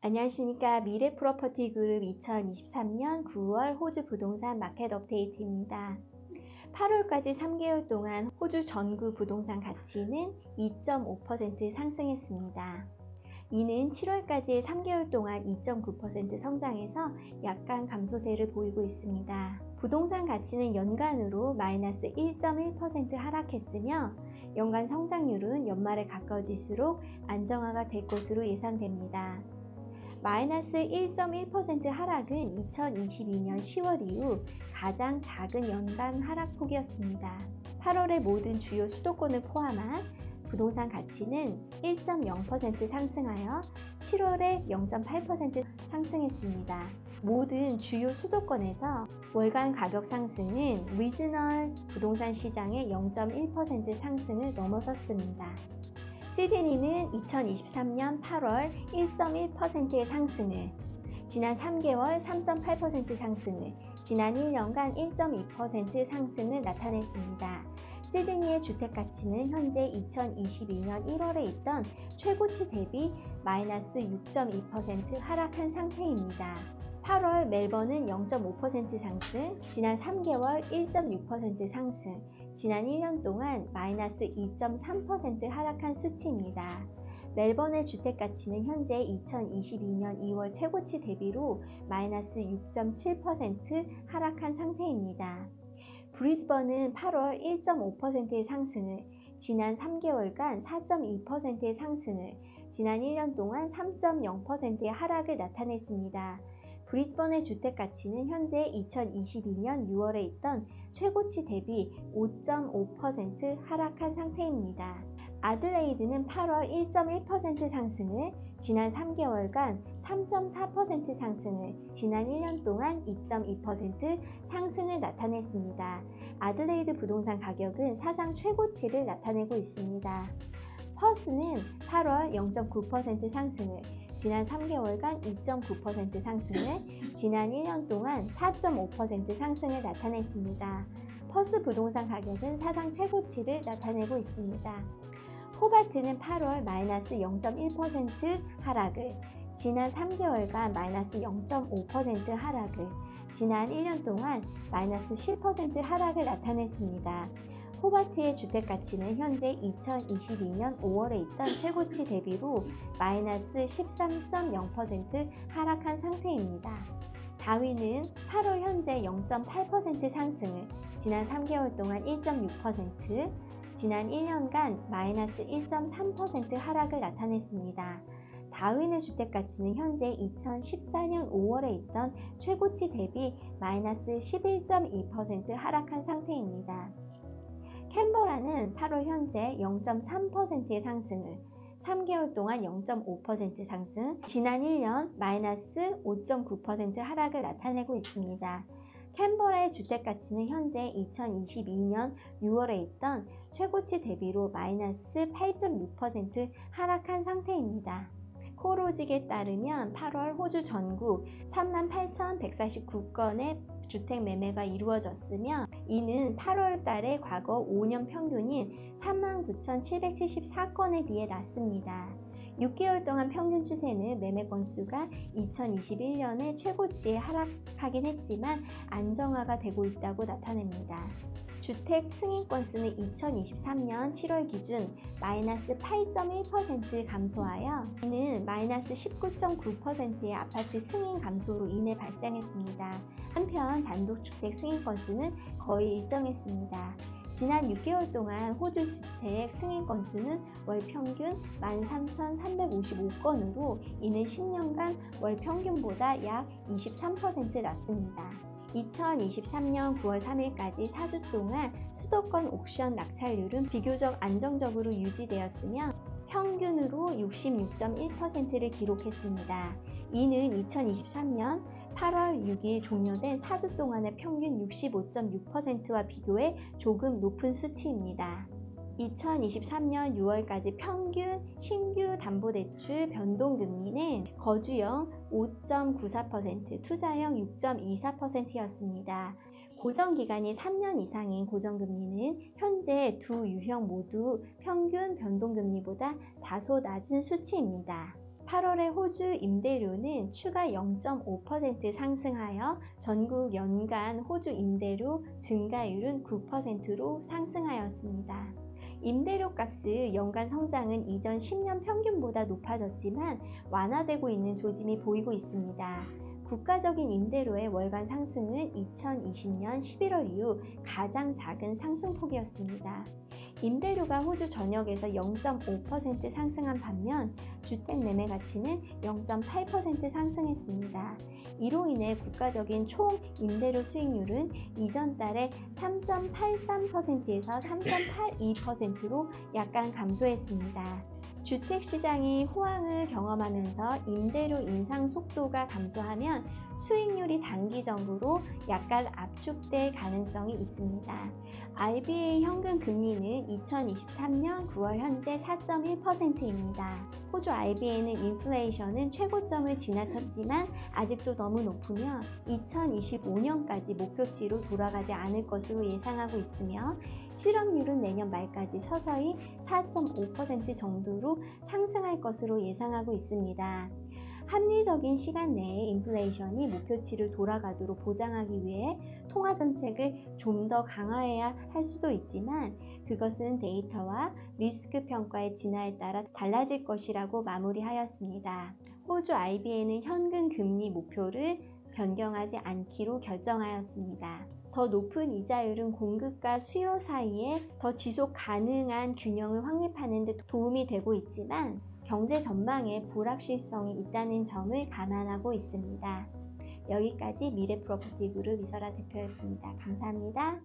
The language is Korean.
안녕하십니까. 미래 프로퍼티 그룹 2023년 9월 호주 부동산 마켓 업데이트입니다. 8월까지 3개월 동안 호주 전구 부동산 가치는 2.5% 상승했습니다. 이는 7월까지의 3개월 동안 2.9% 성장해서 약간 감소세를 보이고 있습니다. 부동산 가치는 연간으로 마이너스 1.1% 하락했으며 연간 성장률은 연말에 가까워질수록 안정화가 될 것으로 예상됩니다. 마이너스 1.1% 하락은 2022년 10월 이후 가장 작은 연간 하락폭이었습니다. 8월의 모든 주요 수도권을 포함한 부동산 가치는 1.0% 상승하여 7월에 0.8% 상승했습니다. 모든 주요 수도권에서 월간 가격 상승은 리지널 부동산 시장의 0.1% 상승을 넘어섰습니다. 시드니는 2023년 8월 1.1%의 상승을, 지난 3개월 3.8% 상승을, 지난 1년간 1.2% 상승을 나타냈습니다. 시드니의 주택가치는 현재 2022년 1월에 있던 최고치 대비 마이너스 6.2% 하락한 상태입니다. 8월 멜번은 0.5% 상승, 지난 3개월 1.6% 상승, 지난 1년 동안 마이너스 2.3% 하락한 수치입니다. 멜번의 주택가치는 현재 2022년 2월 최고치 대비로 마이너스 6.7% 하락한 상태입니다. 브리즈번은 8월 1.5%의 상승을, 지난 3개월간 4.2%의 상승을, 지난 1년 동안 3.0%의 하락을 나타냈습니다. 브리즈번의 주택가치는 현재 2022년 6월에 있던 최고치 대비 5.5% 하락한 상태입니다. 아들레이드는 8월 1.1% 상승을, 지난 3개월간 3.4% 상승을, 지난 1년 동안 2.2% 상승을 나타냈습니다. 아들레이드 부동산 가격은 사상 최고치를 나타내고 있습니다. 퍼스는 8월 0.9% 상승을, 지난 3개월간 2.9% 상승을, 지난 1년 동안 4.5% 상승을 나타냈습니다. 퍼스 부동산 가격은 사상 최고치를 나타내고 있습니다. 호바트는 8월 마이너스 0.1% 하락을, 지난 3개월간 마이너스 0.5% 하락을, 지난 1년 동안 마이너스 10% 하락을 나타냈습니다. 호바트의 주택가치는 현재 2022년 5월에 있던 최고치 대비로 마이너스 13.0% 하락한 상태입니다. 다윈은 8월 현재 0.8% 상승을, 지난 3개월 동안 1.6%, 지난 1년간 마이너스 1.3% 하락을 나타냈습니다. 다윈의 주택가치는 현재 2014년 5월에 있던 최고치 대비 마이너스 11.2% 하락한 상태입니다. 캔버라는 8월 현재 0.3%의 상승을, 3개월 동안 0.5% 상승, 지난 1년 마이너스 5.9% 하락을 나타내고 있습니다. 캔버라의 주택가치는 현재 2022년 6월에 있던 최고치 대비로 마이너스 8.6% 하락한 상태입니다. 코로직에 따르면 8월 호주 전국 38,149건의 주택 매매가 이루어졌으며 이는 8월 달의 과거 5년 평균인 39,774건에 비해 낮습니다. 6개월 동안 평균 추세는 매매 건수가 2021년의 최고치에 하락하긴 했지만 안정화가 되고 있다고 나타냅니다. 주택 승인 건수는 2023년 7월 기준 마이너스 8.1% 감소하여 이는 마이너스 19.9%의 아파트 승인 감소로 인해 발생했습니다. 한편 단독주택 승인 건수는 거의 일정했습니다. 지난 6개월 동안 호주 주택 승인 건수는 월 평균 13,355건으로 이는 10년간 월 평균보다 약 23% 낮습니다. 2023년 9월 3일까지 4주 동안 수도권 옥션 낙찰률은 비교적 안정적으로 유지되었으며 평균으로 66.1%를 기록했습니다. 이는 2023년 8월 6일 종료된 4주 동안의 평균 65.6%와 비교해 조금 높은 수치입니다. 2023년 6월까지 평균 신규 담보대출 변동금리는 거주형 5.94%, 투자형 6.24%였습니다. 고정기간이 3년 이상인 고정금리는 현재 두 유형 모두 평균 변동금리보다 다소 낮은 수치입니다. 8월의 호주 임대료는 추가 0.5% 상승하여 전국 연간 호주 임대료 증가율은 9%로 상승하였습니다. 임대료 값의 연간 성장은 이전 10년 평균보다 높아졌지만 완화되고 있는 조짐이 보이고 있습니다. 국가적인 임대료의 월간 상승은 2020년 11월 이후 가장 작은 상승폭이었습니다. 임대료가 호주 전역에서 0.5% 상승한 반면 주택 매매 가치는 0.8% 상승했습니다. 이로 인해 국가적인 총 임대료 수익률은 이전 달에 3.83%에서 3.82%로 약간 감소했습니다. 주택시장이 호황을 경험하면서 임대료 인상 속도가 감소하면 수익률이 단기적으로 약간 압축될 가능성이 있습니다. RBA 현금 금리는 2023년 9월 현재 4.1%입니다. 호주 RBA는 인플레이션은 최고점을 지나쳤지만 아직도 너무 높으며 2025년까지 목표치로 돌아가지 않을 것으로 예상하고 있으며 실업률은 내년 말까지 서서히 4.5% 정도로 상승할 것으로 예상하고 있습니다. 합리적인 시간 내에 인플레이션이 목표치를 돌아가도록 보장하기 위해 통화 정책을 좀 더 강화해야 할 수도 있지만 그것은 데이터와 리스크 평가의 진화에 따라 달라질 것이라고 마무리하였습니다. 호주 RBA는 현금 금리 목표를 변경하지 않기로 결정하였습니다. 더 높은 이자율은 공급과 수요 사이에 더 지속 가능한 균형을 확립하는 데 도움이 되고 있지만 경제 전망에 불확실성이 있다는 점을 감안하고 있습니다. 여기까지 미래 프로퍼티 그룹 이설아 대표였습니다. 감사합니다.